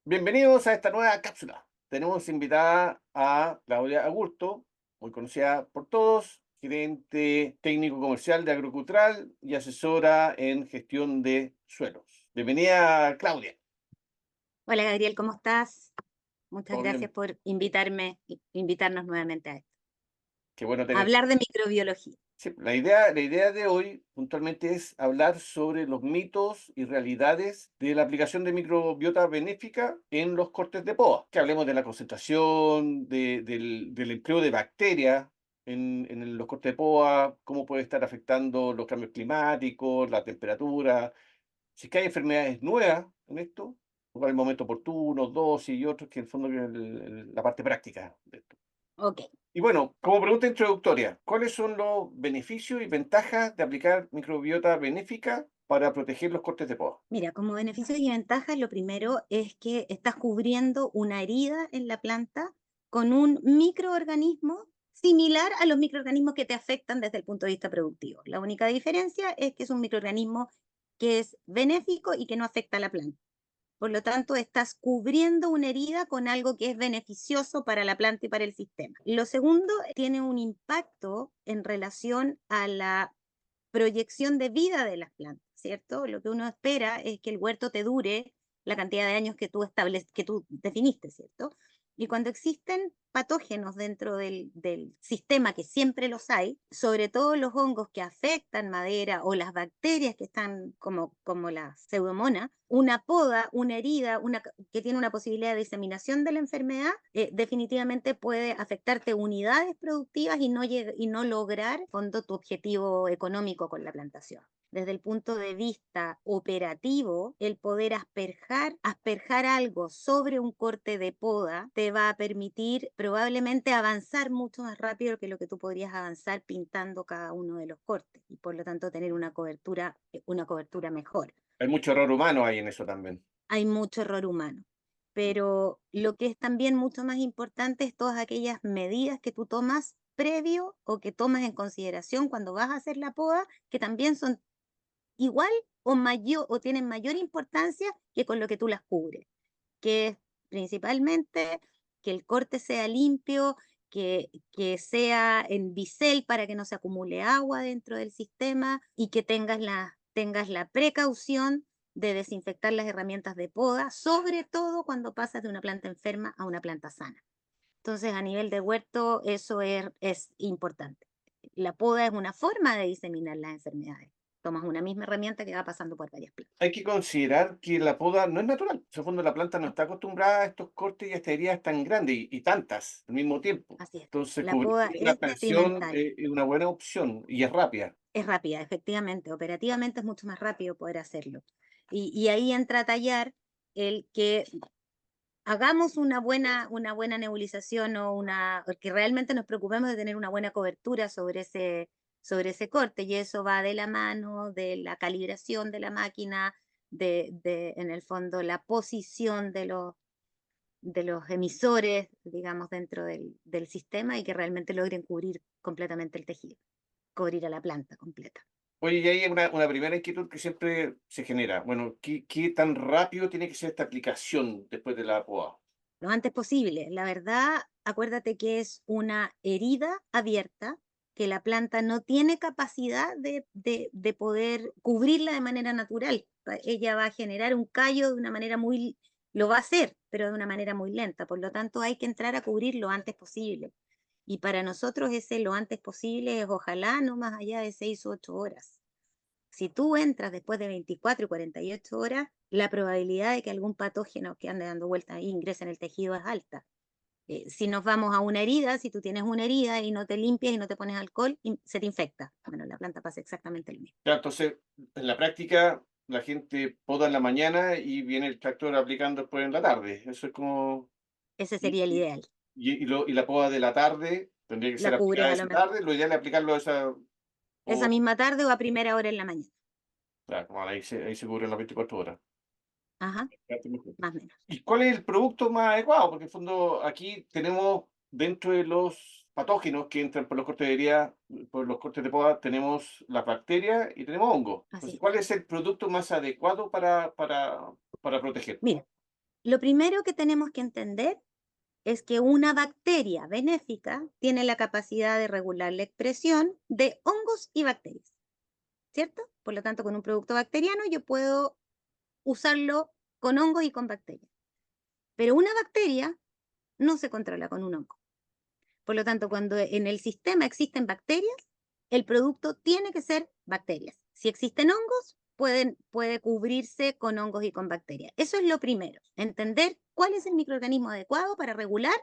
Bienvenidos a esta nueva cápsula. Tenemos invitada a Claudia Augusto, muy conocida por todos, gerente técnico comercial de Agrocultural y asesora en gestión de suelos. Bienvenida, Claudia. Hola Gabriel, ¿cómo estás? Muchas ¿Todo gracias bien? por invitarnos nuevamente a esto. Qué bueno A tener. hablar de microbiología. Sí, la idea de hoy puntualmente es hablar sobre los mitos y realidades de la aplicación de microbiota benéfica en los cortes de poda. Que hablemos de la concentración, del empleo de bacterias en los cortes de poda, cómo puede estar afectando los cambios climáticos, la temperatura, si es que hay enfermedades nuevas en esto, cuál es el momento oportuno, dosis y otros, que en el fondo es la parte práctica de esto. Ok, Y bueno, como pregunta introductoria, ¿cuáles son los beneficios y ventajas de aplicar microbiota benéfica para proteger los cortes de poda? mira, como beneficios y ventajas, lo primero es que estás cubriendo una herida en la planta con un microorganismo similar a los microorganismos que te afectan desde el punto de vista productivo. La única diferencia es que es un microorganismo que es benéfico y que no afecta a la planta. Por lo tanto, estás cubriendo una herida con algo que es beneficioso para la planta y para el sistema. Lo segundo, tiene un impacto en relación a la proyección de vida de las plantas, ¿cierto? Lo que uno espera es que el huerto te dure la cantidad de años que tú definiste, ¿cierto? Y cuando existen patógenos dentro del sistema, que siempre los hay, sobre todo los hongos que afectan madera o las bacterias que están como la pseudomonas, una poda, una herida, que tiene una posibilidad de diseminación de la enfermedad, definitivamente puede afectarte unidades productivas y no lograr, en fondo, tu objetivo económico con la plantación. Desde el punto de vista operativo, el poder asperjar algo sobre un corte de poda te va a permitir probablemente avanzar mucho más rápido que lo que tú podrías avanzar pintando cada uno de los cortes y por lo tanto tener una cobertura mejor. Hay mucho error humano ahí en eso también. Hay mucho error humano. Pero lo que es también mucho más importante es todas aquellas medidas que tú tomas previo o que tomas en consideración cuando vas a hacer la poda, que también son igual o mayor o tienen mayor importancia que con lo que tú las cubres, que es principalmente que el corte sea limpio, que sea en bisel para que no se acumule agua dentro del sistema y que tengas la precaución de desinfectar las herramientas de poda, sobre todo cuando pasas de una planta enferma a una planta sana. Entonces, a nivel de huerto, es importante. La poda es una forma de diseminar las enfermedades. Tomas una misma herramienta que va pasando por varias plantas. Hay que considerar que la poda no es natural. En el fondo, la planta no No, está acostumbrada a estos cortes y a estas heridas tan grandes y tantas al mismo tiempo. así es. Entonces, La cubrir poda con una es expansión detrimental. es una buena opción y es rápida. Es rápida, efectivamente. Operativamente es mucho más rápido poder hacerlo. Y ahí entra a tallar el que hagamos una buena nebulización o que realmente nos preocupemos de tener una buena cobertura sobre ese corte. Y eso va de la mano de la calibración de la máquina, en el fondo, la posición de los emisores, digamos, dentro del sistema y que realmente logren cubrir completamente el tejido, cubrir a la planta completa. Oye, y hay una primera inquietud que siempre se genera. Bueno, ¿qué tan rápido tiene que ser esta aplicación después de la poda? Lo antes posible. La verdad, acuérdate que es una herida abierta, que la planta no tiene capacidad de poder cubrirla de manera natural. Ella va a generar un callo de una manera lo va a hacer, pero de una manera muy lenta. Por lo tanto, hay que entrar a cubrir lo antes posible. Y para nosotros ese lo antes posible es ojalá no más allá de 6 u 8 horas. Si tú entras después de 24 y 48 horas, la probabilidad de que algún patógeno que ande dando vueltas ahí ingrese en el tejido es alta. Si nos vamos a una herida, si tú tienes una herida y no te limpias y no te pones alcohol, se te infecta. Bueno, la planta pasa exactamente lo mismo. Ya, entonces, en la práctica, la gente poda en la mañana y viene el tractor aplicando después en la tarde. Eso es como. Ese Y, sería el y, ideal. y la poda de la tarde tendría que La ser cubres aplicada a lo esa mejor tarde. Lo ideal es aplicarlo esa. esa O, misma tarde o a primera hora en la mañana. claro, bueno, ahí se cubren las 24 horas. Ajá, Fíjate mejor. más o menos. ¿Y cuál es el producto más adecuado? Porque en el fondo aquí tenemos dentro de los patógenos que entran por los cortes de herida, por los cortes de poda, tenemos las bacterias y tenemos hongos. Así Entonces, es. ¿cuál es el producto más adecuado para proteger? Mira, Lo primero que tenemos que entender es que una bacteria benéfica tiene la capacidad de regular la expresión de hongos y bacterias, ¿cierto? Por lo tanto, con un producto bacteriano yo puedo usarlo con hongos y con bacterias. Pero una bacteria no se controla con un hongo. Por lo tanto, cuando en el sistema existen bacterias, el producto tiene que ser bacterias. Si existen hongos, puede cubrirse con hongos y con bacterias. Eso es lo primero, entender cuál es el microorganismo adecuado para regular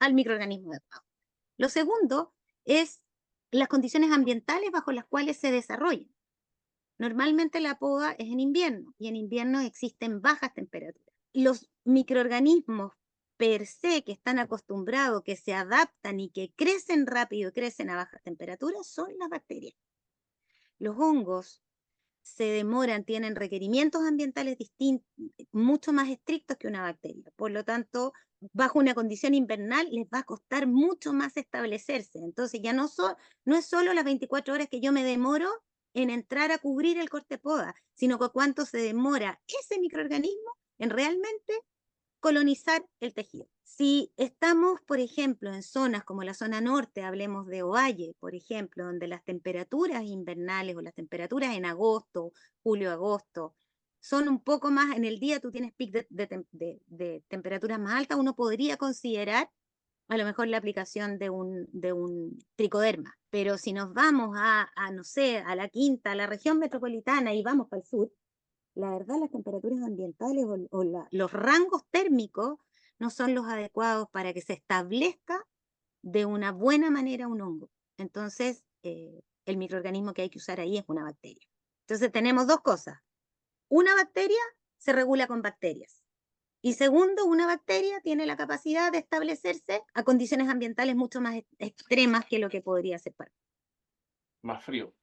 al microorganismo adecuado. Lo segundo es las condiciones ambientales bajo las cuales se desarrolla. Normalmente la poda es en invierno y en invierno existen bajas temperaturas. Los microorganismos per se que están acostumbrados, que se adaptan y que crecen rápido y crecen a bajas temperaturas son las bacterias. Los hongos se demoran, tienen requerimientos ambientales distintos, mucho más estrictos que una bacteria. Por lo tanto, bajo una condición invernal les va a costar mucho más establecerse. Entonces ya no es solo las 24 horas que yo me demoro en entrar a cubrir el corte poda, sino que cuánto se demora ese microorganismo en realmente colonizar el tejido. Si estamos, por ejemplo, en zonas como la zona norte, hablemos de Ovalle, por ejemplo, donde las temperaturas invernales o las temperaturas en agosto, julio-agosto, son un poco más, en el día tú tienes pic de temperaturas más altas, uno podría considerar a lo mejor la aplicación de un tricoderma. Pero si nos vamos no sé, a la quinta, a la región metropolitana y vamos para el sur, la verdad las temperaturas ambientales los rangos térmicos no son los adecuados para que se establezca de una buena manera un hongo. Entonces, el microorganismo que hay que usar ahí es una bacteria. Entonces, tenemos dos cosas. Una bacteria se regula con bacterias. Y segundo, una bacteria tiene la capacidad de establecerse a condiciones ambientales mucho más extremas que lo que podría ser Más frío.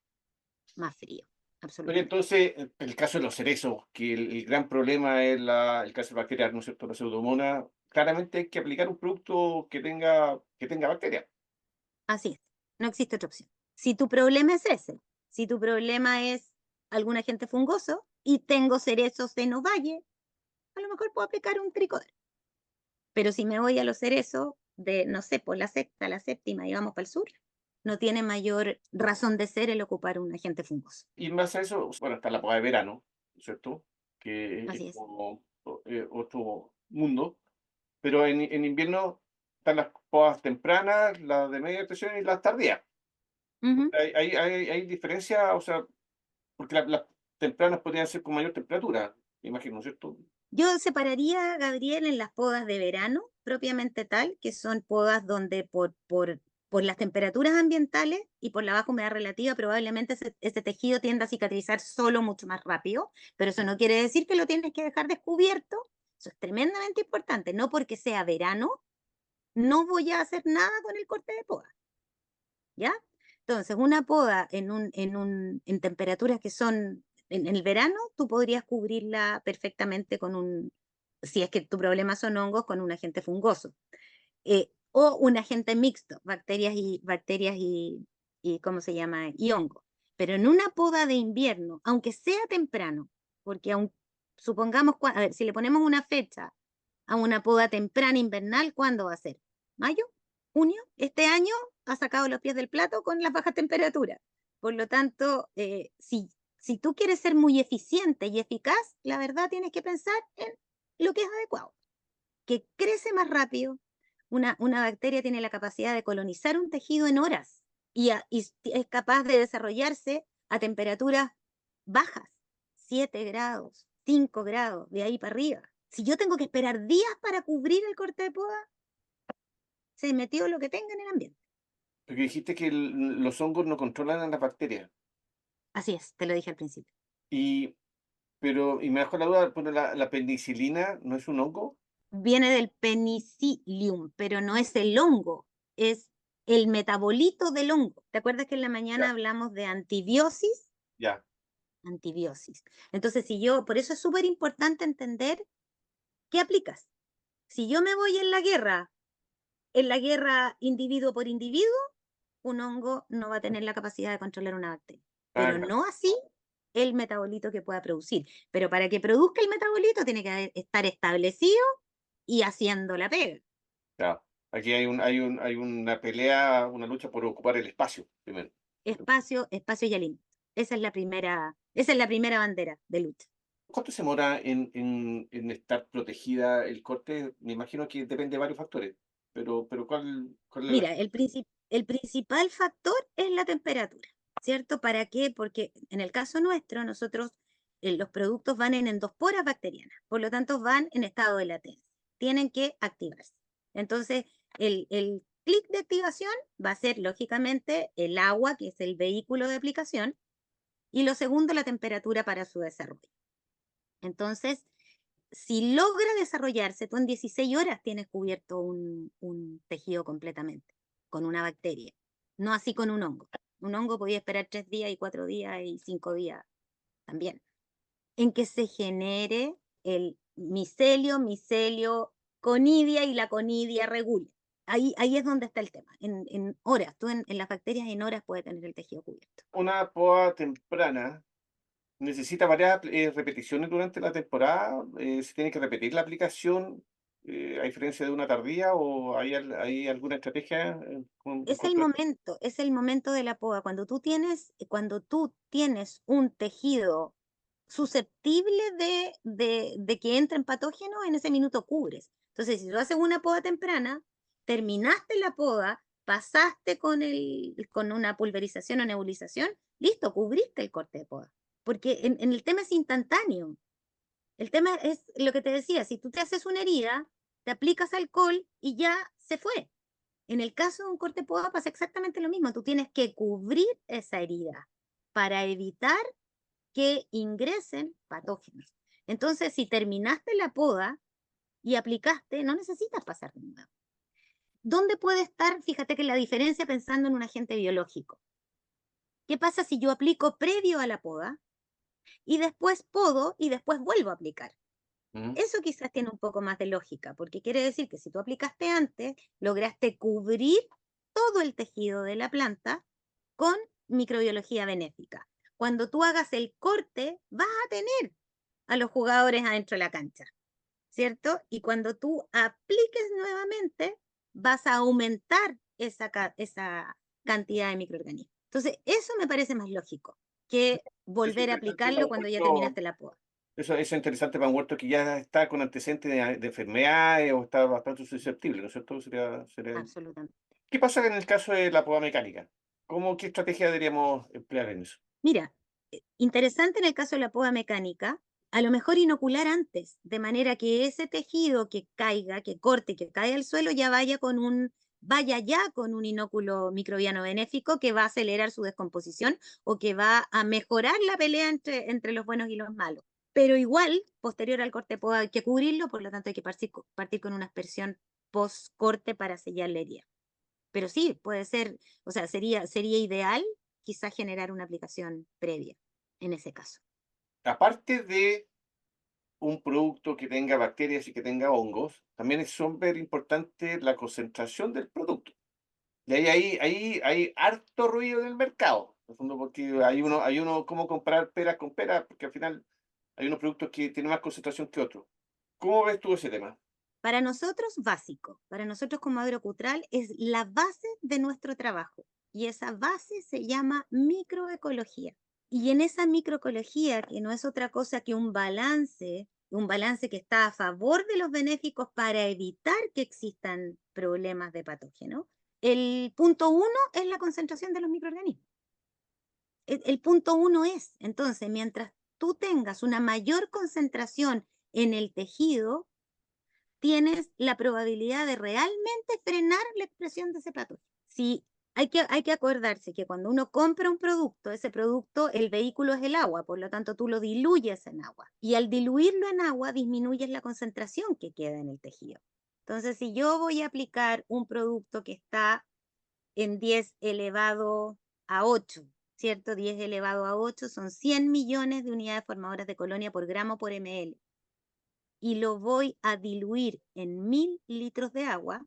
más frío. Oye, Absolutamente. entonces, el caso de los cerezos, que el gran problema es el cáncer bacteriano, ¿no es cierto? La pseudomonas, claramente hay que aplicar un producto que tenga bacterias. Así es, no existe otra opción. Si tu problema es ese, si tu problema es algún agente fungoso y tengo cerezos en ovalle, a lo mejor puedo aplicar un tricoderma. Pero si me voy a los cerezos de, no sé, por la sexta, la séptima y vamos para el sur, no tiene mayor razón de ser el ocupar un agente fungoso. Y más a eso, bueno, está la poda de verano, ¿no es cierto? Que es Así es. como otro mundo. Pero en invierno están las podas tempranas, las de media estación y las tardías. Ujú. Hay diferencia, o sea, porque las tempranas podrían ser con mayor temperatura, me imagino, ¿cierto? Yo separaría, Gabriel, en las podas de verano, propiamente tal, que son podas donde por las temperaturas ambientales y por la baja humedad relativa, probablemente ese tejido tienda a cicatrizar solo mucho más rápido, pero eso no quiere decir que lo tienes que dejar descubierto. Eso es tremendamente importante. No porque sea verano, no voy a hacer nada con el corte de poda, ¿ya? Entonces, una poda en temperaturas que son en el verano, tú podrías cubrirla perfectamente con si es que tu problema son hongos, con un agente fungoso. O un agente mixto, ¿cómo se llama? Y hongo. Pero en una poda de invierno, aunque sea temprano, porque supongamos, a ver, si le ponemos una fecha a una poda temprana invernal, ¿cuándo va a ser? ¿Mayo? ¿Junio? Este año ha sacado los pies del plato con las bajas temperaturas. Por lo tanto, si tú quieres ser muy eficiente y eficaz, la verdad tienes que pensar en lo que es adecuado, que crece más rápido. Una bacteria tiene la capacidad de colonizar un tejido en horas y es capaz de desarrollarse a temperaturas bajas, 7 grados, 5 grados, de ahí para arriba. Si yo tengo que esperar días para cubrir el corte de poda, se metió lo que tenga en el ambiente. Porque dijiste que los hongos no controlan a las bacterias. Así es, te lo dije al principio. Y, y me dejó la duda, bueno, la penicilina no es un hongo. Viene del penicillium, pero no es el hongo, es el metabolito del hongo. ¿Te acuerdas que en la mañana Ya, hablamos de antibiosis? ya. Antibiosis. Entonces, por eso es súper importante entender qué aplicas. Si yo me voy en la guerra individuo por individuo, un hongo no va a tener la capacidad de controlar una bacteria. Ah, Pero ya. no así el metabolito que pueda producir. Pero para que produzca el metabolito tiene que estar establecido y haciendo la pega. Claro. Aquí hay una pelea, una lucha por ocupar el espacio primero. Espacio, espacio y alimento. Esa es la primera bandera de lucha. ¿Cuánto se demora en estar protegida el corte? Me imagino que depende de varios factores, pero ¿cuál es la... Mira, el principal factor es la temperatura, ¿cierto? ¿Para qué? Porque en el caso nuestro, nosotros, los productos van en endosporas bacterianas, por lo tanto van en estado de latencia, tienen que activarse. Entonces, el clic de activación va a ser, lógicamente, el agua, que es el vehículo de aplicación, y lo segundo, la temperatura para su desarrollo. Entonces, si logra desarrollarse, tú en 16 horas tienes cubierto un tejido completamente, con una bacteria, no así con un hongo. Un hongo podía esperar 3 días y 4 días y 5 días también, en que se genere el micelio, conidia y la conidia regule. Ahí es donde está el tema, en horas. Tú en las bacterias en horas puedes tener el tejido cubierto. Una poda temprana necesita varias repeticiones durante la temporada. ¿Se tiene que repetir la aplicación a diferencia de una tardía o hay alguna estrategia en cuanto a esto? Es el momento de la poda. Cuando tú tienes un tejido susceptible de que entren patógenos, en ese minuto cubres. Entonces, si tú haces una poda temprana, terminaste la poda, pasaste con una pulverización o nebulización, listo, cubriste el corte de poda. Porque en el tema es instantáneo. El tema es lo que te decía, si tú te haces una herida, te aplicas alcohol y ya se fue. En el caso de un corte de poda pasa exactamente lo mismo. Tú tienes que cubrir esa herida para evitar que ingresen patógenos. Entonces, si terminaste la poda y aplicaste, no necesitas pasar de nuevo. ¿Dónde puede estar? Fíjate que la diferencia pensando en un agente biológico. ¿Qué pasa si yo aplico previo a la poda y después podo y después vuelvo a aplicar? Ujú. Eso quizás tiene un poco más de lógica, porque quiere decir que si tú aplicaste antes, lograste cubrir todo el tejido de la planta con microbiología benéfica. Cuando tú hagas el corte, vas a tener a los jugadores adentro de la cancha, ¿cierto? Y cuando tú apliques nuevamente, vas a aumentar esa cantidad de microorganismos. Entonces, eso me parece más lógico que Eso es volver a interesante para aplicarlo un cuando ya huerto, terminaste la poda. eso es interesante para un huerto que ya está con antecedentes de enfermedades o está bastante susceptible, ¿no es cierto? Absolutamente. ¿Qué pasa en el caso de la poda mecánica? ¿Qué estrategia deberíamos emplear en eso? Mira, interesante en el caso de la poda mecánica, a lo mejor inocular antes, de manera que ese tejido que caiga, que corte, que cae al suelo, vaya ya con un inóculo microbiano benéfico que va a acelerar su descomposición o que va a mejorar la pelea entre los buenos y los malos. Pero igual, posterior al corte de poda hay que cubrirlo, por lo tanto hay que partir con una aspersión post corte para sellar la herida. Pero sí, puede ser, o sea, sería ideal quizás generar una aplicación previa en ese caso. Aparte de un producto que tenga bacterias y que tenga hongos, también es súper importante la concentración del producto. Y hay harto ruido en el mercado, en el fondo, porque hay uno cómo comprar peras con peras, porque al final hay unos productos que tienen más concentración que otros. ¿Cómo ves tú ese tema? Para nosotros, básico, para nosotros como agrocultural es la base de nuestro trabajo y esa base se llama microecología. Y en esa microecología, que no es otra cosa que un balance que está a favor de los benéficos para evitar que existan problemas de patógeno, el punto uno es la concentración de los microorganismos. El punto uno es, entonces, mientras tú tengas una mayor concentración en el tejido, tienes la probabilidad de realmente frenar la expresión de ese patógeno. Si hay que acordarse que cuando uno compra un producto, ese producto, el vehículo es el agua, por lo tanto tú lo diluyes en agua. Y al diluirlo en agua, disminuyes la concentración que queda en el tejido. Entonces, si yo voy a aplicar un producto que está en 10 elevado a 8, ¿cierto? 10 elevado a 8 son 100 millones de unidades formadoras de colonia por gramo por ml. Y lo voy a diluir en 1000 litros de agua,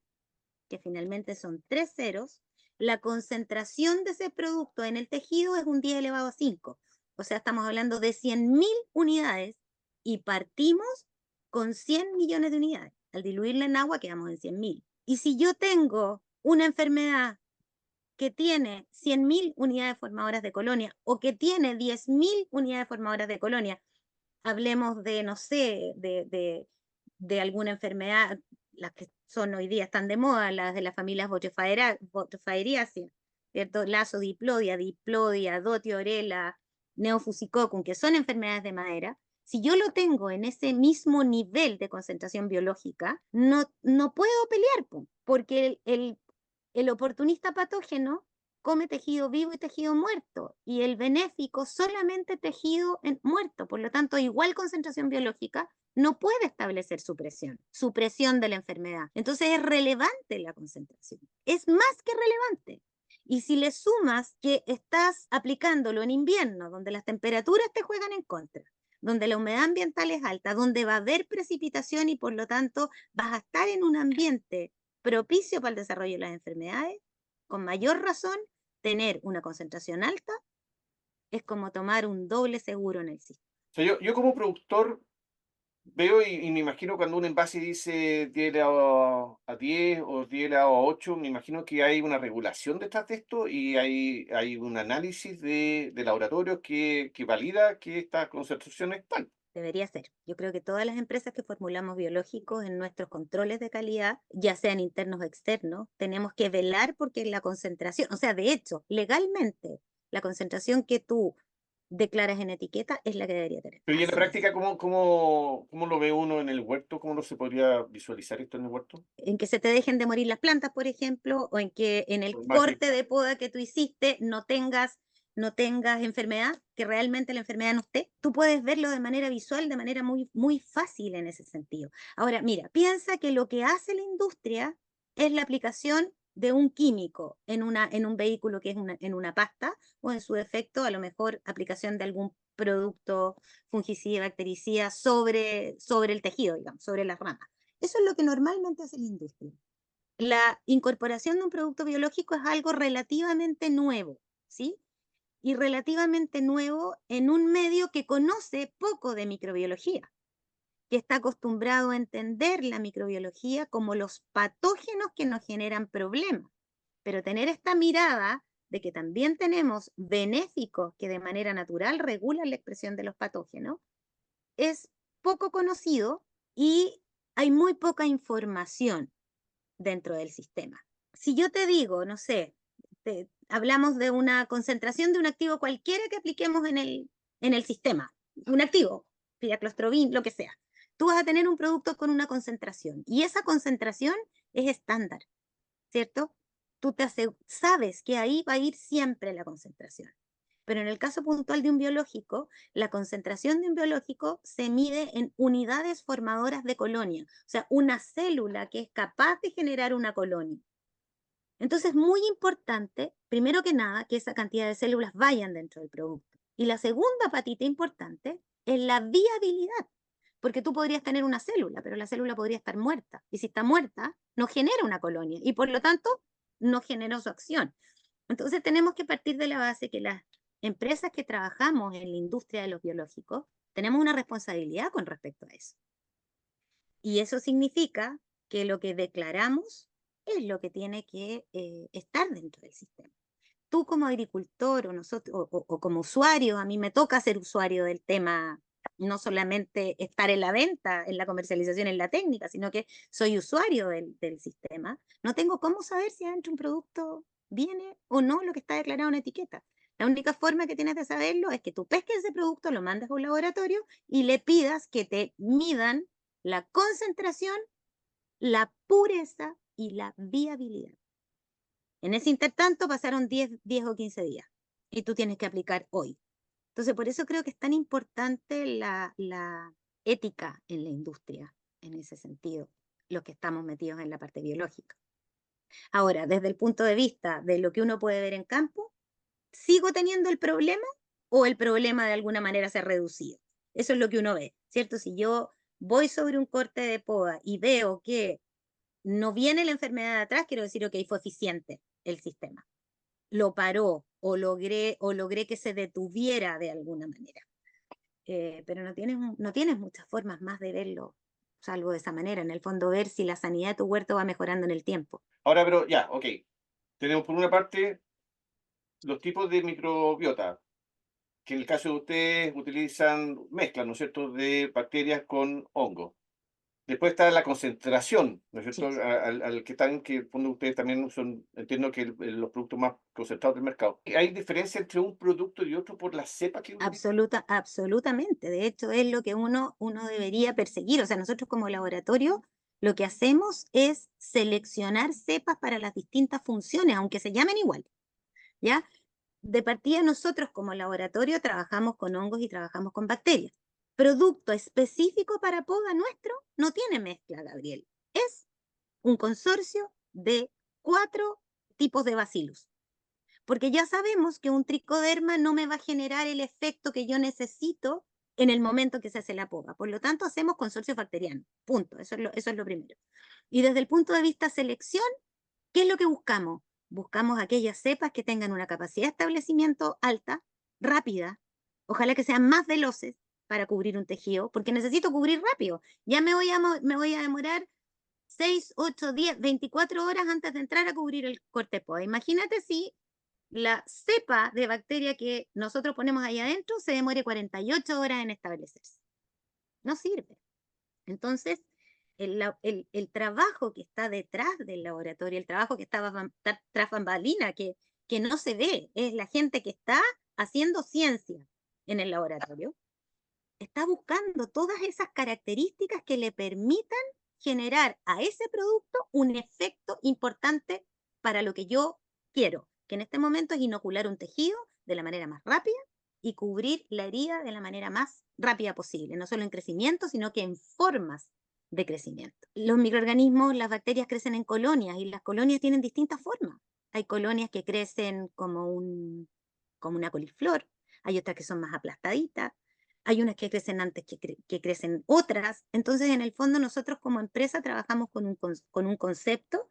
que finalmente son 3 ceros, la concentración de ese producto en el tejido es un 10 elevado a 5. O sea, estamos hablando de 100.000 unidades y partimos con 100 millones de unidades. Al diluirla en agua quedamos en 100.000. Y si yo tengo una enfermedad que tiene 100.000 unidades formadoras de colonia o que tiene 10.000 unidades formadoras de colonia, hablemos de, no sé, de alguna enfermedad, las que son hoy día están de moda, las de las familias Botrofageriaceae, ¿cierto? Lasodiplodia, diplodia, dotiorela, neofusicoccum, que son enfermedades de madera. Si yo lo tengo en ese mismo nivel de concentración biológica, no puedo pelear, porque el oportunista patógeno come tejido vivo y tejido muerto, y el benéfico solamente tejido muerto. Por lo tanto, igual concentración biológica no puede establecer supresión de la enfermedad. Entonces es relevante la concentración, es más que relevante. Y si le sumas que estás aplicándolo en invierno, donde las temperaturas te juegan en contra, donde la humedad ambiental es alta, donde va a haber precipitación y por lo tanto vas a estar en un ambiente propicio para el desarrollo de las enfermedades, con mayor razón, tener una concentración alta es como tomar un doble seguro en el sistema. O sea, yo como productor veo y me imagino cuando un envase dice 10 elevado a 10 o 10 elevado a 8, me imagino que hay una regulación detrás de esto y hay un análisis de laboratorios que valida que estas concentraciones están. Debería ser. Yo creo que todas las empresas que formulamos biológicos en nuestros controles de calidad, ya sean internos o externos, tenemos que velar porque la concentración, o sea, de hecho, legalmente, la concentración que tú declaras en etiqueta es la que debería tener. Pero y en la Así es. práctica, ¿cómo lo ve uno en el huerto? ¿Cómo no se podría visualizar esto en el huerto? En que se te dejen de morir las plantas, por ejemplo, o en que en el Por más corte que- de poda que tú hiciste no tengas enfermedad, que realmente la enfermedad no esté. Tú puedes verlo de manera visual, de manera muy, muy fácil en ese sentido. Ahora, mira, piensa que lo que hace la industria es la aplicación de un químico en un vehículo que es en una pasta, o en su defecto, a lo mejor aplicación de algún producto fungicida, bactericida sobre el tejido, digamos, sobre las ramas. Eso es lo que normalmente hace la industria. La incorporación de un producto biológico es algo relativamente nuevo, ¿sí? Y relativamente nuevo en un medio que conoce poco de microbiología, que está acostumbrado a entender la microbiología como los patógenos que nos generan problemas. Pero tener esta mirada de que también tenemos benéficos que de manera natural regulan la expresión de los patógenos es poco conocido y hay muy poca información dentro del sistema. Si yo te digo, no sé, hablamos de una concentración de un activo cualquiera que apliquemos en el sistema, un activo, piraclostrovin, lo que sea, tú vas a tener un producto con una concentración y esa concentración es estándar, ¿cierto? Tú sabes que ahí va a ir siempre la concentración. Pero en el caso puntual de un biológico, la concentración de un biológico se mide en unidades formadoras de colonia, o sea, una célula que es capaz de generar una colonia. Entonces es muy importante, primero que nada, que esa cantidad de células vayan dentro del producto. Y la segunda patita importante es la viabilidad, porque tú podrías tener una célula, pero la célula podría estar muerta. Y si está muerta, no genera una colonia y por lo tanto no generó su acción. Entonces tenemos que partir de la base que las empresas que trabajamos en la industria de los biológicos tenemos una responsabilidad con respecto a eso. Y eso significa que lo que declaramos es lo que tiene que estar dentro del sistema. Tú como agricultor o, nosotros, o como usuario, a mí me toca ser usuario del tema, no solamente estar en la venta, en la comercialización, en la técnica, sino que soy usuario del sistema. No tengo cómo saber si adentro un producto viene o no lo que está declarado en etiqueta. La única forma que tienes de saberlo es que tú pesques ese producto, lo mandes a un laboratorio y le pidas que te midan la concentración, la pureza y la viabilidad. En ese intertanto pasaron 10 o 15 días y tú tienes que aplicar hoy. Entonces, por eso creo que es tan importante la ética en la industria, en ese sentido, los que estamos metidos en la parte biológica. Ahora, desde el punto de vista de lo que uno puede ver en campo, ¿sigo teniendo el problema o el problema de alguna manera se ha reducido? Eso es lo que uno ve, ¿cierto? Si yo voy sobre un corte de poda y veo que no viene la enfermedad de atrás, quiero decir, ok, fue eficiente el sistema. Lo paró, o logré que se detuviera de alguna manera. Pero no tienes muchas formas más de verlo, salvo de esa manera. En el fondo, ver si la sanidad de tu huerto va mejorando en el tiempo. Ahora, pero ya, ok. Tenemos por una parte los tipos de microbiota, que en el caso de ustedes utilizan mezclas, ¿no es cierto?, de bacterias con hongos. Después está la concentración, ¿no es cierto?, Sí, al que están, que pongo ustedes también son, entiendo que los productos más concentrados del mercado. ¿Hay diferencia entre un producto y otro por la cepa que utilizan? absolutamente. De hecho, es lo que uno debería perseguir. O sea, nosotros como laboratorio lo que hacemos es seleccionar cepas para las distintas funciones, aunque se llamen igual, ¿ya? De partida nosotros como laboratorio trabajamos con hongos y trabajamos con bacterias. Producto específico para poda nuestro no tiene mezcla, Gabriel. Es un consorcio de 4 tipos de bacillus. Porque ya sabemos que un tricoderma no me va a generar el efecto que yo necesito en el momento que se hace la poda. Por lo tanto, hacemos consorcios bacterianos. Punto. Eso es lo primero. Y desde el punto de vista selección, ¿qué es lo que buscamos? Buscamos aquellas cepas que tengan una capacidad de establecimiento alta, rápida, ojalá que sean más veloces para cubrir un tejido, porque necesito cubrir rápido. Ya me voy a demorar 6, 8, 10, 24 horas antes de entrar a cubrir el corte poda. Imagínate si la cepa de bacteria que nosotros ponemos ahí adentro se demore 48 horas en establecerse. No sirve. Entonces, el trabajo que está detrás del laboratorio, el trabajo que está tras bambalina, que no se ve, es la gente que está haciendo ciencia en el laboratorio, está buscando todas esas características que le permitan generar a ese producto un efecto importante para lo que yo quiero, que en este momento es inocular un tejido de la manera más rápida y cubrir la herida de la manera más rápida posible, no solo en crecimiento, sino que en formas de crecimiento. Los microorganismos, las bacterias crecen en colonias y las colonias tienen distintas formas. Hay colonias que crecen como una coliflor, hay otras que son más aplastaditas, hay unas que crecen antes que crecen otras. Entonces, en el fondo, nosotros como empresa trabajamos con un concepto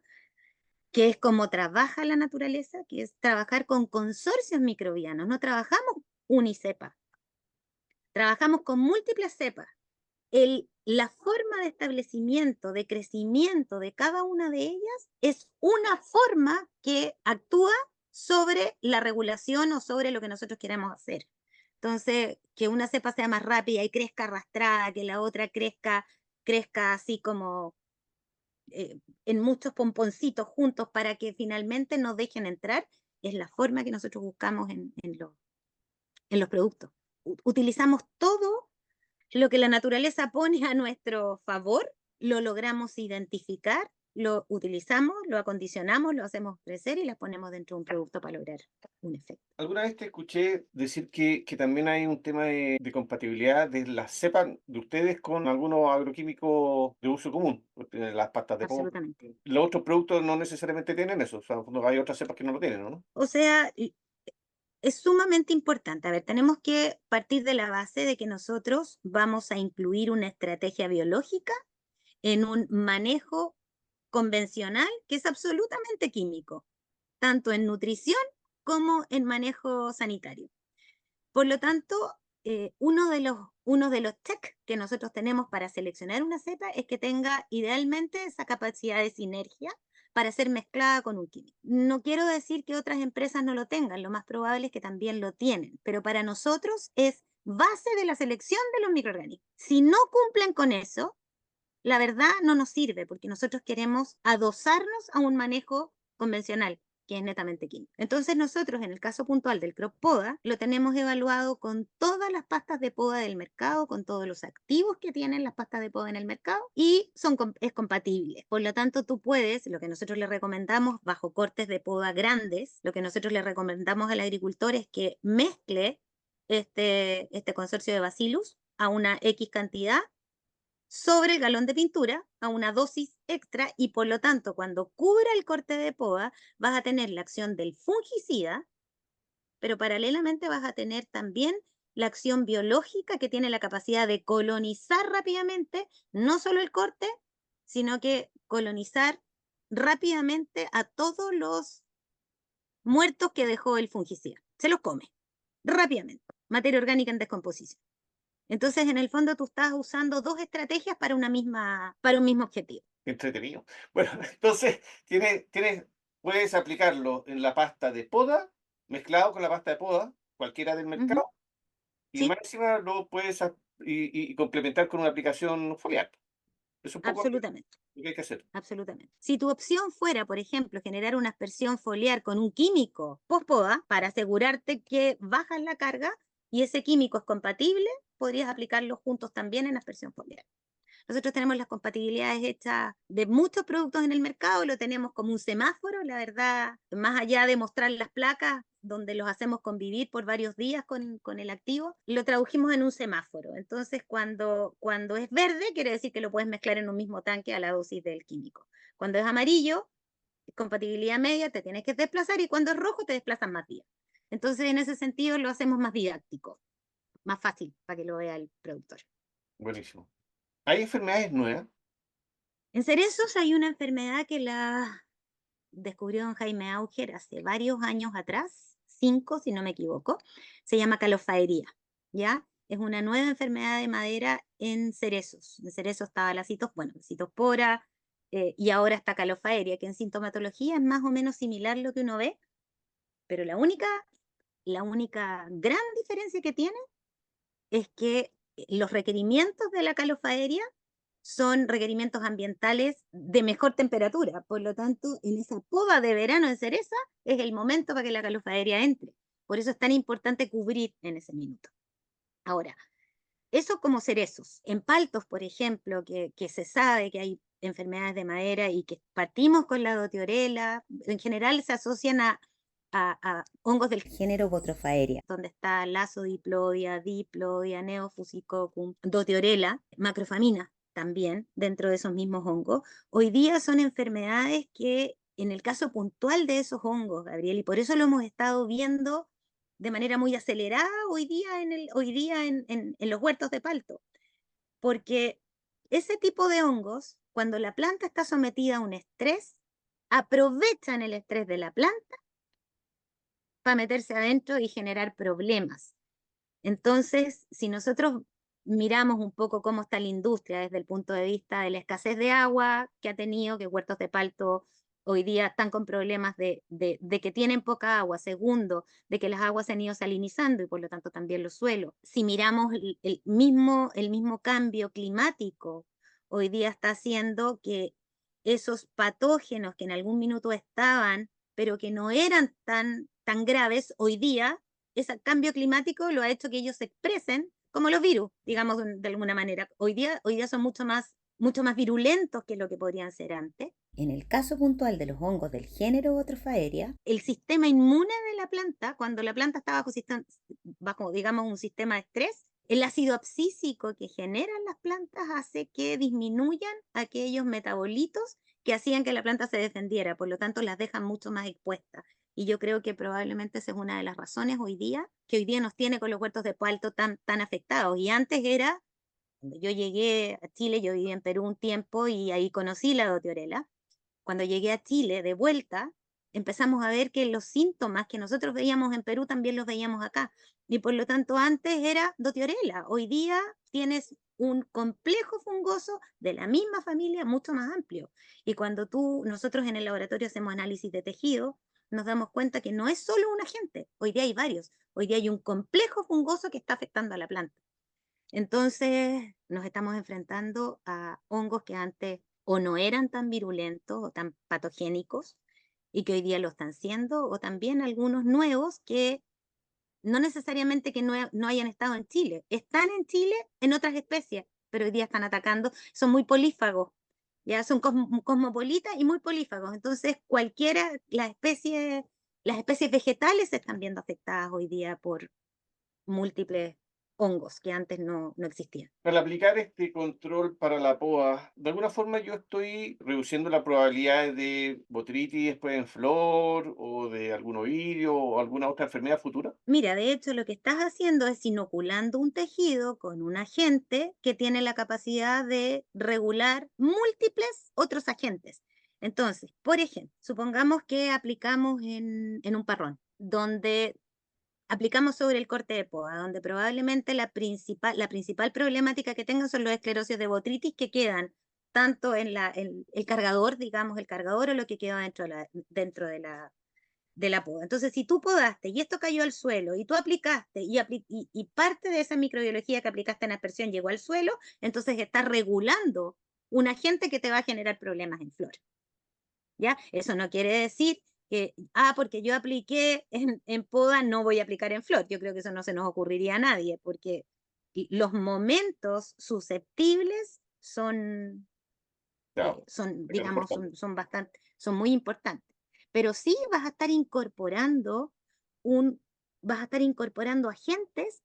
que es como trabaja la naturaleza, que es trabajar con consorcios microbianos. No trabajamos unicepa, trabajamos con múltiples cepas. La forma de establecimiento, de crecimiento de cada una de ellas es una forma que actúa sobre la regulación o sobre lo que nosotros queremos hacer. Entonces, que una cepa sea más rápida y crezca arrastrada, que la otra crezca así como en muchos pomponcitos juntos para que finalmente nos dejen entrar, es la forma que nosotros buscamos en los productos. Utilizamos todo lo que la naturaleza pone a nuestro favor, lo logramos identificar, lo utilizamos, lo acondicionamos, lo hacemos crecer y las ponemos dentro de un producto para lograr un efecto. Alguna vez te escuché decir que también hay un tema de compatibilidad de las cepas de ustedes con algunos agroquímicos de uso común, pues, las pastas de pop. Absolutamente. Los otros productos no necesariamente tienen eso, o sea, en el fondo hay otras cepas que no lo tienen, ¿no? O sea, es sumamente importante. A ver, tenemos que partir de la base de que nosotros vamos a incluir una estrategia biológica en un manejo convencional que es absolutamente químico, tanto en nutrición como en manejo sanitario. Por lo tanto, uno de los check que nosotros tenemos para seleccionar una cepa es que tenga idealmente esa capacidad de sinergia para ser mezclada con un químico. No quiero decir que otras empresas no lo tengan, lo más probable es que también lo tienen, pero para nosotros es base de la selección de los microorganismos. Si no cumplen con eso, la verdad no nos sirve porque nosotros queremos adosarnos a un manejo convencional, que es netamente químico. Entonces nosotros, en el caso puntual del crop poda, lo tenemos evaluado con todas las pastas de poda del mercado, con todos los activos que tienen las pastas de poda en el mercado y es compatible. Por lo tanto, tú puedes, lo que nosotros le recomendamos bajo cortes de poda grandes, lo que nosotros le recomendamos al agricultor es que mezcle este consorcio de bacillus a una X cantidad sobre el galón de pintura a una dosis extra y por lo tanto cuando cubra el corte de poda vas a tener la acción del fungicida, pero paralelamente vas a tener también la acción biológica que tiene la capacidad de colonizar rápidamente no solo el corte, sino que colonizar rápidamente a todos los muertos que dejó el fungicida. Se los come rápidamente, materia orgánica en descomposición. Entonces, en el fondo, tú estás usando dos estrategias para un mismo objetivo. Entretenido. Bueno, entonces puedes aplicarlo en la pasta de poda, mezclado con la pasta de poda, cualquiera del Ujú. mercado, y Sí, más encima lo puedes y complementar con una aplicación foliar. Es un poco absolutamente. lo que hay que hacer. Absolutamente. Si tu opción fuera, por ejemplo, generar una aspersión foliar con un químico post-poda para asegurarte que bajas la carga y ese químico es compatible, podrías aplicarlos juntos también en aspersión foliar. Nosotros tenemos las compatibilidades hechas de muchos productos en el mercado, lo tenemos como un semáforo, la verdad, más allá de mostrar las placas donde los hacemos convivir por varios días con el activo, lo tradujimos en un semáforo. Entonces, cuando es verde, quiere decir que lo puedes mezclar en un mismo tanque a la dosis del químico. Cuando es amarillo, compatibilidad media, te tienes que desplazar y cuando es rojo, te desplazas más días. Entonces, en ese sentido, lo hacemos más didáctico, más fácil para que lo vea el productor. Buenísimo. ¿Hay enfermedades nuevas? En cerezos hay una enfermedad que la descubrió don Jaime Auger hace varios años atrás, 5 si no me equivoco, se llama calofaería, ¿ya? Es una nueva enfermedad de madera en cerezos. En cerezos estaba la bueno, citospora, y ahora está calofaeria, que en sintomatología es más o menos similar lo que uno ve, pero la única gran diferencia que tiene es que los requerimientos de la calofaeria son requerimientos ambientales de mejor temperatura. Por lo tanto, en esa poda de verano en cereza es el momento para que la calofaeria entre. Por eso es tan importante cubrir en ese minuto. Ahora, eso como cerezos. En paltos, por ejemplo, que se sabe que hay enfermedades de madera y que partimos con la dotiorela, en general se asocian a hongos del género Botrofaeria, donde está Lasodiplodia, Diplodia, Neofusicoccus, dotiorela, macrofamina también dentro de esos mismos hongos. Hoy día son enfermedades que, en el caso puntual de esos hongos, Gabriel, y por eso lo hemos estado viendo de manera muy acelerada hoy día en los huertos de palto, porque ese tipo de hongos, cuando la planta está sometida a un estrés, aprovechan el estrés de la planta para meterse adentro y generar problemas. Entonces, si nosotros miramos un poco cómo está la industria desde el punto de vista de la escasez de agua que ha tenido, que Huertos de Palto hoy día están con problemas de que tienen poca agua. Segundo, de que las aguas se han ido salinizando y por lo tanto también los suelos. Si miramos el mismo cambio climático, hoy día está haciendo que esos patógenos que en algún minuto estaban, pero que no eran tan graves, hoy día ese cambio climático lo ha hecho que ellos se expresen como los virus, digamos de alguna manera. Hoy día son mucho más virulentos que lo que podrían ser antes. En el caso puntual de los hongos del género Botrofaeria, el sistema inmune de la planta, cuando la planta está bajo, digamos, un sistema de estrés, el ácido abscísico que generan las plantas hace que disminuyan aquellos metabolitos que hacían que la planta se defendiera, por lo tanto las dejan mucho más expuestas. Y yo creo que probablemente esa es una de las razones que hoy día nos tiene con los huertos de palto tan afectados. Y antes era, cuando yo llegué a Chile, yo viví en Perú un tiempo y ahí conocí la dotiorela. Cuando llegué a Chile de vuelta, empezamos a ver que los síntomas que nosotros veíamos en Perú también los veíamos acá. Y por lo tanto, antes era dotiorela. Hoy día tienes un complejo fungoso de la misma familia mucho más amplio. Y cuando nosotros en el laboratorio hacemos análisis de tejido, nos damos cuenta que no es solo un agente, hoy día hay varios. Hoy día hay un complejo fungoso que está afectando a la planta. Entonces, nos estamos enfrentando a hongos que antes o no eran tan virulentos o tan patogénicos y que hoy día lo están siendo, o también algunos nuevos que no necesariamente que no hayan estado en Chile, están en Chile en otras especies, pero hoy día están atacando, son muy polífagos, ya son cosmopolitas y muy polífagos. Entonces, las especies vegetales se están viendo afectadas hoy día por múltiples hongos que antes no existían. Al aplicar este control para la poda, de alguna forma yo estoy reduciendo la probabilidad de botrytis después en flor o de algún oidio o alguna otra enfermedad futura. Mira, de hecho, lo que estás haciendo es inoculando un tejido con un agente que tiene la capacidad de regular múltiples otros agentes. Entonces, por ejemplo, supongamos que aplicamos en un parrón, donde aplicamos sobre el corte de poda, donde probablemente la principal problemática que tengan son los esclerosios de botrytis que quedan tanto en el cargador, digamos, el cargador o lo que queda dentro de la poda. Entonces, si tú podaste y esto cayó al suelo y tú aplicaste y parte de esa microbiología que aplicaste en la aspersión llegó al suelo, entonces estás regulando un agente que te va a generar problemas en flora. ¿Ya? Eso no quiere decir que, porque yo apliqué en poda, no voy a aplicar en flor. Yo creo que eso no se nos ocurriría a nadie, porque los momentos susceptibles Claro, es digamos, importante. son muy importantes. Pero sí un, vas a estar incorporando agentes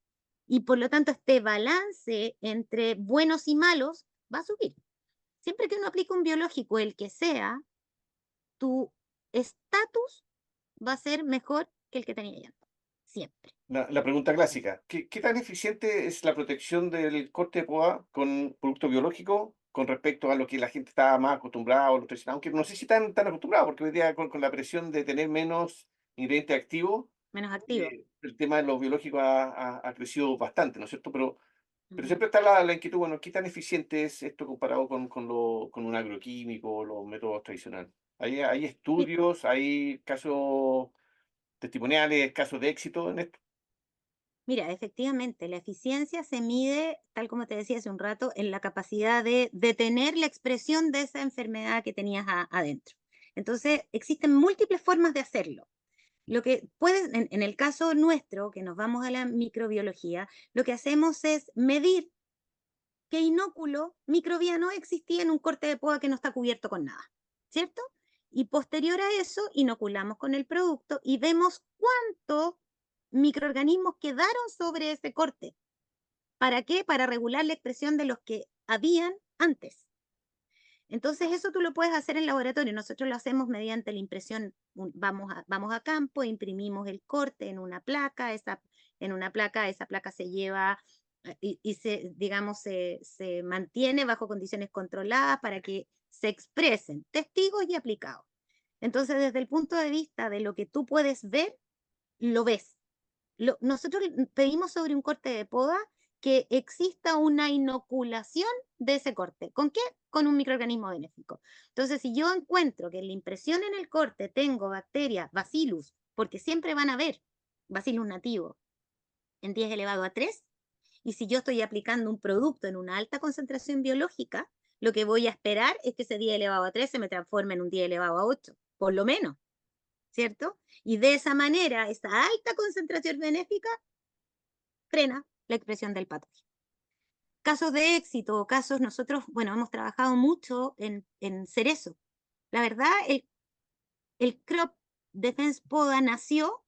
y por lo tanto este balance entre buenos y malos va a subir. Siempre que uno aplica un biológico, el que sea, tu estatus va a ser mejor que el que tenía ya. Siempre. La pregunta clásica, ¿qué tan eficiente es la protección del corte de poda con producto biológico con respecto a lo que la gente está más acostumbrada o nutricionada? Aunque no sé si tan acostumbrada, porque hoy día con la presión de tener menos ingredientes activos, Menos activo. el tema de los biológicos ha crecido bastante, ¿no es cierto? Pero Ujú. siempre está la inquietud, bueno, ¿qué tan eficiente es esto comparado con un agroquímico o los métodos tradicionales? ¿Hay Sí, estudios, hay casos testimoniales, casos de éxito en esto? mira, efectivamente, la eficiencia se mide, tal como te decía hace un rato, en la capacidad de detener la expresión de esa enfermedad que tenías adentro. Entonces, existen múltiples formas de hacerlo. Lo que puedes, en el caso nuestro, que nos vamos a la microbiología, lo que hacemos es medir qué inóculo microbiano existía en un corte de poda que no está cubierto con nada, ¿cierto? Y posterior a eso, inoculamos con el producto y vemos cuántos microorganismos quedaron sobre ese corte. ¿Para qué? Para regular la expresión de los que habían antes. Entonces, eso tú lo puedes hacer en laboratorio. Nosotros lo hacemos mediante la impresión. Vamos a campo, imprimimos el corte en una placa, esa placa se lleva y digamos, se mantiene bajo condiciones controladas para que se expresen testigos y aplicados. Entonces, desde el punto de vista de lo que tú puedes ver, lo ves. Nosotros pedimos sobre un corte de poda que exista una inoculación de ese corte. ¿Con qué? Con un microorganismo benéfico. Entonces, si yo encuentro que en la impresión en el corte tengo bacterias, bacillus, porque siempre van a haber bacillus nativo en 10 elevado a 3, y si yo estoy aplicando un producto en una alta concentración biológica, lo que voy a esperar es que ese 10 elevado a 3 se me transforme en un 10 elevado a 8, por lo menos, ¿cierto? Y de esa manera, esa alta concentración benéfica frena la expresión del patógeno. Casos de éxito o casos, nosotros, bueno, hemos trabajado mucho en cerezo. La verdad, el Crop Defense Poda nació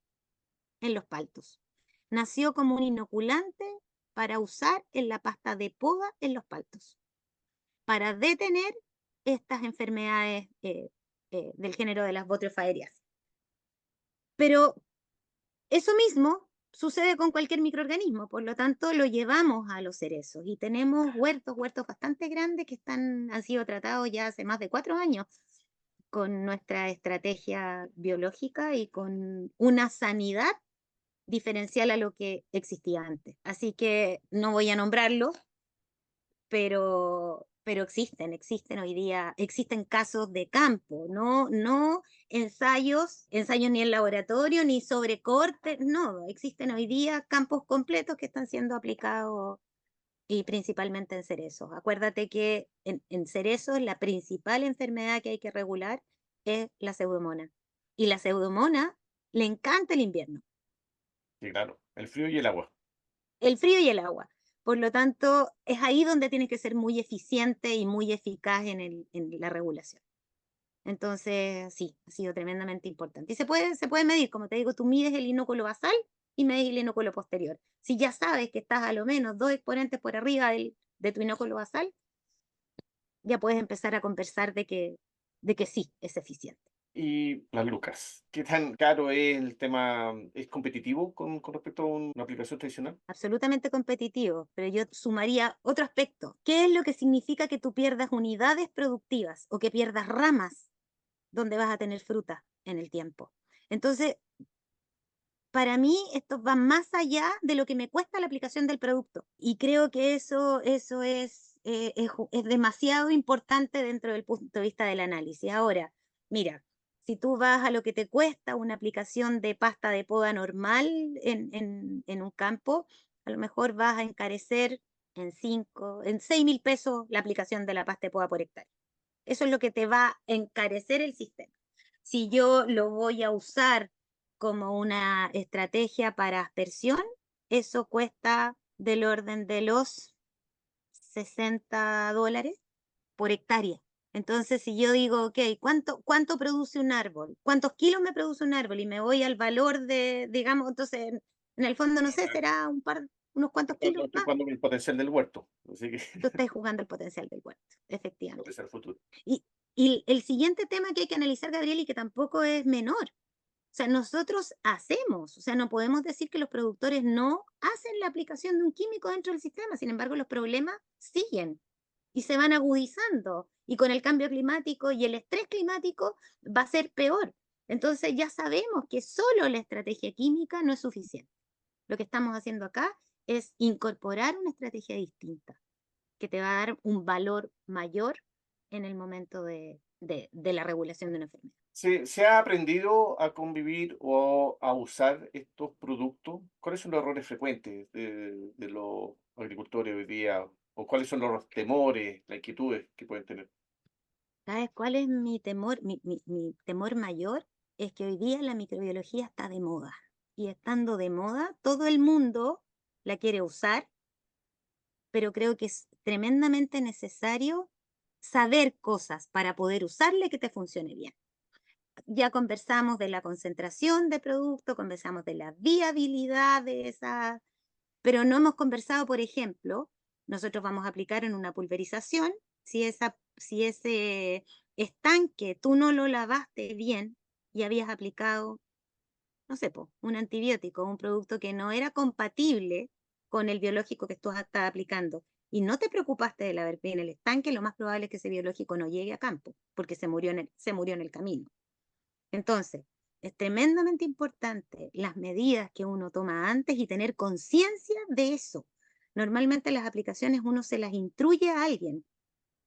en los paltos. Nació como un inoculante para usar en la pasta de poda en los paltos, para detener estas enfermedades del género de las botriofaerias. Pero eso mismo sucede con cualquier microorganismo, por lo tanto lo llevamos a los cerezos y tenemos huertos bastante grandes que han sido tratados ya hace más de 4 años con nuestra estrategia biológica y con una sanidad diferencial a lo que existía antes. Así que no voy a nombrarlo, pero existen hoy día, existen casos de campo, no ensayos ni en laboratorio, ni sobre corte, no, existen hoy día campos completos que están siendo aplicados y principalmente en cerezos. Acuérdate que en cerezos la principal enfermedad que hay que regular es la pseudomonas. Y la pseudomonas le encanta el invierno, Sí, claro, el frío y el agua. el frío y el agua. Por lo tanto, es ahí donde tienes que ser muy eficiente y muy eficaz en la regulación. Entonces, sí, ha sido tremendamente importante. Y se puede medir, como te digo, tú mides el inóculo basal y mides el inóculo posterior. Si ya sabes que estás a lo menos 2 exponentes por arriba de tu inóculo basal, ya puedes empezar a conversar de que sí, es eficiente. Y las lucas, ¿qué tan caro es el tema? ¿Es competitivo con respecto a una aplicación tradicional? Absolutamente competitivo, pero yo sumaría otro aspecto. ¿Qué es lo que significa que tú pierdas unidades productivas o que pierdas ramas? donde vas a tener fruta en el tiempo. Entonces, para mí esto va más allá de lo que me cuesta la aplicación del producto. Y creo que eso es demasiado importante dentro del punto de vista del análisis. Ahora, mira, si tú vas a lo que te cuesta una aplicación de pasta de poda normal en un campo, a lo mejor vas a encarecer en 6.000 pesos la aplicación de la pasta de poda por hectárea. Eso es lo que te va a encarecer el sistema. Si yo lo voy a usar como una estrategia para aspersión, eso cuesta del orden de los $60 por hectárea. Entonces, si yo digo, ok, ¿cuánto produce un árbol? ¿Cuántos kilos me produce un árbol? Y me voy al valor de, digamos, entonces, en el fondo, no sé, será unos cuantos No kilos estoy más. jugando con el potencial del huerto, así que Tú estás jugando el potencial del huerto, no efectivamente. pensar el futuro. Y, y el siguiente tema que hay que analizar, Gabriel, y que tampoco es menor, o sea, nosotros hacemos, o sea, no podemos decir que los productores no hacen la aplicación de un químico dentro del sistema, sin embargo, los problemas siguen y se van agudizando, y con el cambio climático y el estrés climático va a ser peor. Entonces ya sabemos que solo la estrategia química no es suficiente. Lo que estamos haciendo acá es incorporar una estrategia distinta que te va a dar un valor mayor en el momento de la regulación de una enfermedad. ¿Se ha aprendido a convivir o a usar estos productos? ¿Cuáles son los errores frecuentes de los agricultores hoy día? ¿O cuáles son los temores, las inquietudes que pueden tener? ¿Sabes cuál es mi temor? Mi temor mayor es que hoy día la microbiología está de moda. Y estando de moda, todo el mundo la quiere usar, pero creo que es tremendamente necesario saber cosas para poder usarla y que te funcione bien. Ya conversamos de la concentración de producto, conversamos de la viabilidad de esa, pero no hemos conversado, por ejemplo, nosotros vamos a aplicar en una pulverización, si ese estanque tú no lo lavaste bien y habías aplicado, no sé, un antibiótico, un producto que no era compatible con el biológico que tú estás aplicando y no te preocupaste de lavar bien el estanque, lo más probable es que ese biológico no llegue a campo porque se murió en el camino. Entonces, es tremendamente importante las medidas que uno toma antes y tener conciencia de eso. Normalmente las aplicaciones uno se las instruye a alguien,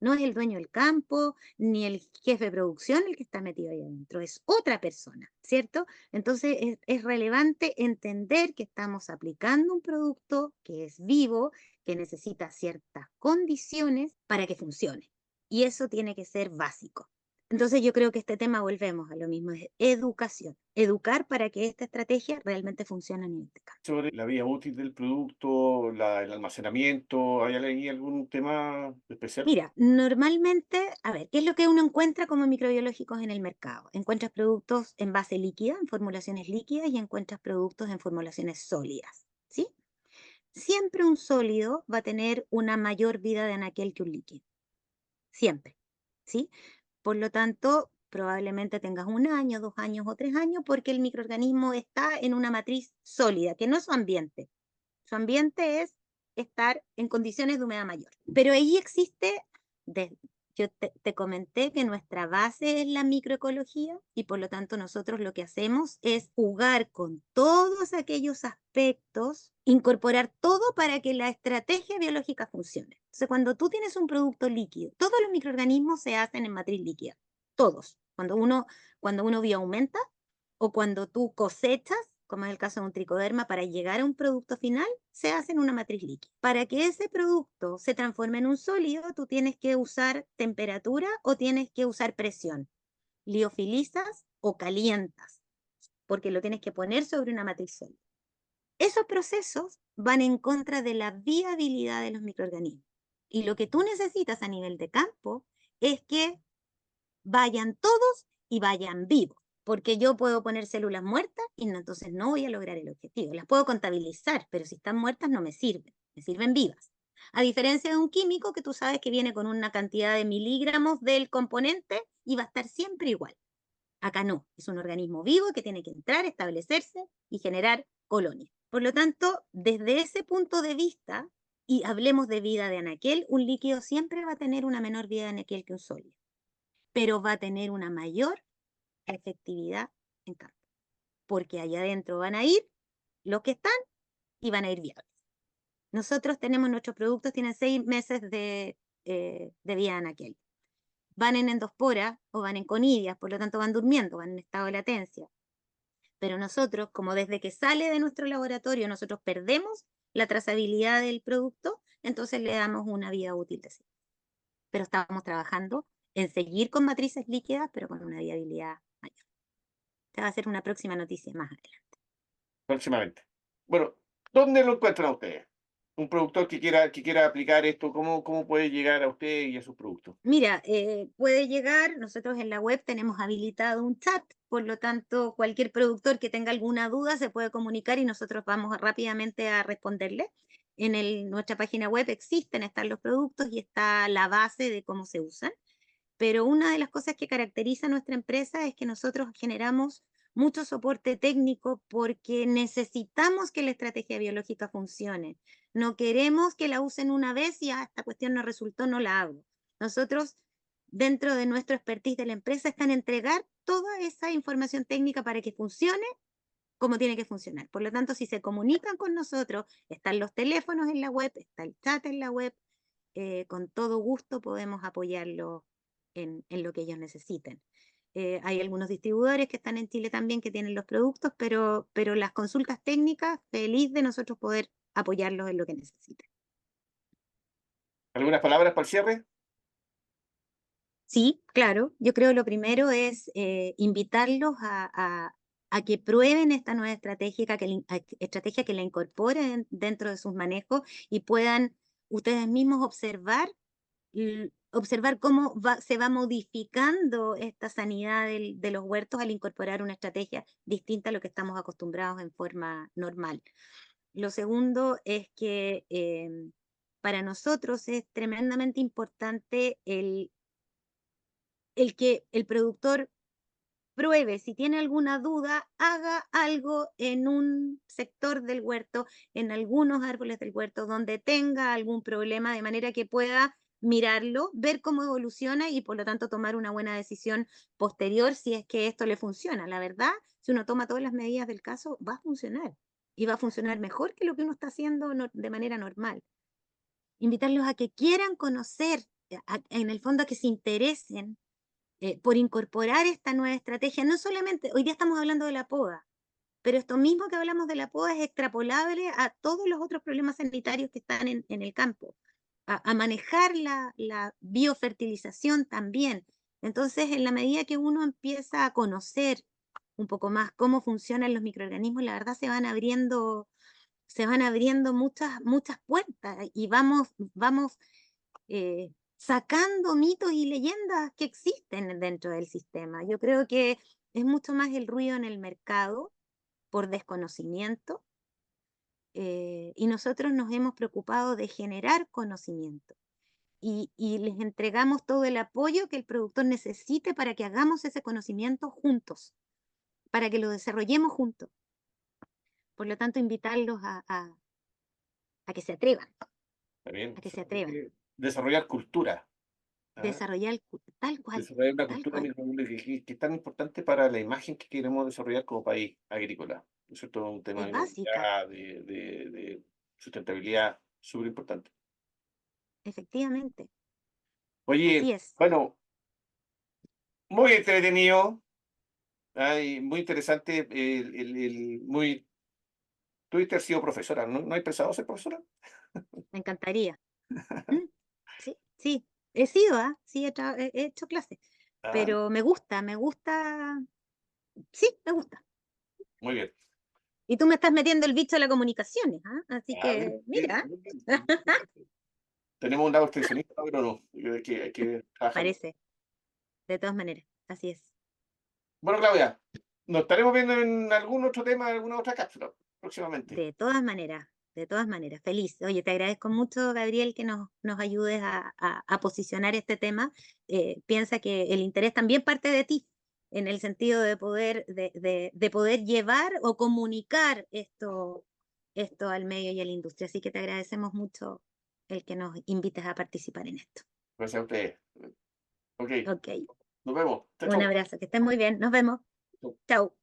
no es el dueño del campo ni el jefe de producción el que está metido ahí adentro, es otra persona, ¿cierto? Entonces es relevante entender que estamos aplicando un producto que es vivo, que necesita ciertas condiciones para que funcione. Y eso tiene que ser básico. Entonces yo creo que este tema volvemos a lo mismo, es educación. Educar para que esta estrategia realmente funcione en este campo. Sobre la vida útil del producto, el almacenamiento, ¿hay ahí algún tema especial? Mira, normalmente, a ver, ¿qué es lo que uno encuentra como microbiológicos en el mercado? Encuentras productos en base líquida, en formulaciones líquidas, y encuentras productos en formulaciones sólidas, ¿sí? Siempre un sólido va a tener una mayor vida de anaquel que un líquido, siempre, ¿sí? Por lo tanto, probablemente tengas 1 año, 2 años o 3 años porque el microorganismo está en una matriz sólida, que no es su ambiente. Su ambiente es estar en condiciones de humedad mayor. Pero ahí existe, de- yo te comenté que nuestra base es la microecología y por lo tanto nosotros lo que hacemos es jugar con todos aquellos aspectos, incorporar todo para que la estrategia biológica funcione. Entonces, cuando tú tienes un producto líquido, todos los microorganismos se hacen en matriz líquida, todos. Cuando uno bioaumenta o cuando tú cosechas, como es el caso de un tricoderma, para llegar a un producto final, se hace en una matriz líquida. Para que ese producto se transforme en un sólido, tú tienes que usar temperatura o tienes que usar presión. Liofilizas o calientas, porque lo tienes que poner sobre una matriz sólida. Esos procesos van en contra de la viabilidad de los microorganismos. Y lo que tú necesitas a nivel de campo es que vayan todos y vayan vivos, porque yo puedo poner células muertas y no, entonces no voy a lograr el objetivo. Las puedo contabilizar, pero si están muertas no me sirven vivas. A diferencia de un químico que tú sabes que viene con una cantidad de miligramos del componente y va a estar siempre igual. Acá no, es un organismo vivo que tiene que entrar, establecerse y generar colonias. Por lo tanto, desde ese punto de vista, y hablemos de vida de anaquel, un líquido siempre va a tener una menor vida de anaquel que un sólido, pero va a tener una mayor efectividad en campo, porque allá adentro van a ir los que están y van a ir viables. Nosotros tenemos nuestros productos, tienen 6 meses de vida en aquel. Van en endospora o van en conidias, por lo tanto van durmiendo, van en estado de latencia. Pero nosotros, como desde que sale de nuestro laboratorio, nosotros perdemos la trazabilidad del producto, entonces le damos una vida útil de 6. Pero estamos trabajando en seguir con matrices líquidas, pero con una viabilidad mayor. Esta va a ser una próxima noticia más adelante. próximamente. Bueno, ¿dónde lo encuentran ustedes? Un productor que quiera aplicar esto, ¿cómo puede llegar a usted y a sus productos? Mira, puede llegar, nosotros en la web tenemos habilitado un chat, por lo tanto, cualquier productor que tenga alguna duda se puede comunicar y nosotros vamos rápidamente a responderle. Nuestra página web están los productos y está la base de cómo se usan. Pero una de las cosas que caracteriza a nuestra empresa es que nosotros generamos mucho soporte técnico porque necesitamos que la estrategia biológica funcione. No queremos que la usen una vez y esta cuestión no resultó, no la hago. Nosotros, dentro de nuestro expertise de la empresa, está en entregar toda esa información técnica para que funcione como tiene que funcionar. Por lo tanto, si se comunican con nosotros, están los teléfonos en la web, está el chat en la web, con todo gusto podemos apoyarlos en lo que ellos necesiten. Hay algunos distribuidores que están en Chile también que tienen los productos, pero las consultas técnicas, feliz de nosotros poder apoyarlos en lo que necesiten. ¿Algunas palabras para el cierre? Sí, claro. Yo creo lo primero es invitarlos a que prueben esta nueva estrategia, que la incorporen dentro de sus manejos y puedan ustedes mismos observar cómo se va modificando esta sanidad de los huertos al incorporar una estrategia distinta a lo que estamos acostumbrados en forma normal. Lo segundo es que para nosotros es tremendamente importante el que el productor pruebe, si tiene alguna duda, haga algo en un sector del huerto, en algunos árboles del huerto, donde tenga algún problema, de manera que pueda mirarlo, ver cómo evoluciona y por lo tanto tomar una buena decisión posterior si es que esto le funciona. La verdad, si uno toma todas las medidas del caso, va a funcionar y va a funcionar mejor que lo que uno está haciendo de manera normal. Invitarlos a que quieran conocer, en el fondo a que se interesen por incorporar esta nueva estrategia. No solamente, hoy día estamos hablando de la poda, pero esto mismo que hablamos de la poda es extrapolable a todos los otros problemas sanitarios que están en el campo, a manejar la biofertilización también. Entonces, en la medida que uno empieza a conocer un poco más cómo funcionan los microorganismos, la verdad se van abriendo muchas puertas y vamos sacando mitos y leyendas que existen dentro del sistema. Yo creo que es mucho más el ruido en el mercado por desconocimiento, y nosotros nos hemos preocupado de generar conocimiento y les entregamos todo el apoyo que el productor necesite para que hagamos ese conocimiento juntos, para que lo desarrollemos juntos. Por lo tanto, invitarlos a que se atrevan, Está bien. a que se atrevan. Desarrollar cultura. ¿Ah? Desarrollar tal cual, Desarrollar una tal cultura cual. microbiológica que es tan importante para la imagen que queremos desarrollar como país agrícola. ¿No es cierto? Un tema Es de básica, movilidad, de sustentabilidad, súper importante. efectivamente. Oye, Así es. bueno, muy entretenido, ay, muy interesante, muy... Tuviste haber sido profesora, ¿no hay pensado ser profesora? Me encantaría. Mm, sí, sí. He sido, ¿ah? Sí, he hecho clases. Ah, Pero me gusta. Sí, me gusta. muy bien. Y tú me estás metiendo el bicho de las comunicaciones, ¿ah? Así Ah, bien, que, bien, mira, muy bien. Tenemos un lado extensionista, pero no, hay que trabajarlo. parece, de todas maneras. Así es. Bueno, Claudia, nos estaremos viendo en algún otro tema, en alguna otra cápsula próximamente. De todas maneras, de todas maneras. Feliz. Oye, te agradezco mucho, Gabriel, que nos ayudes a posicionar este tema. Piensa que el interés también parte de ti, en el sentido de poder llevar o comunicar esto al medio y a la industria. Así que te agradecemos mucho el que nos invites a participar en esto. Gracias a ustedes. Ok. Ok. Nos vemos. Chao, Un chao. abrazo, que estés muy bien. Nos vemos. Chao. Chau.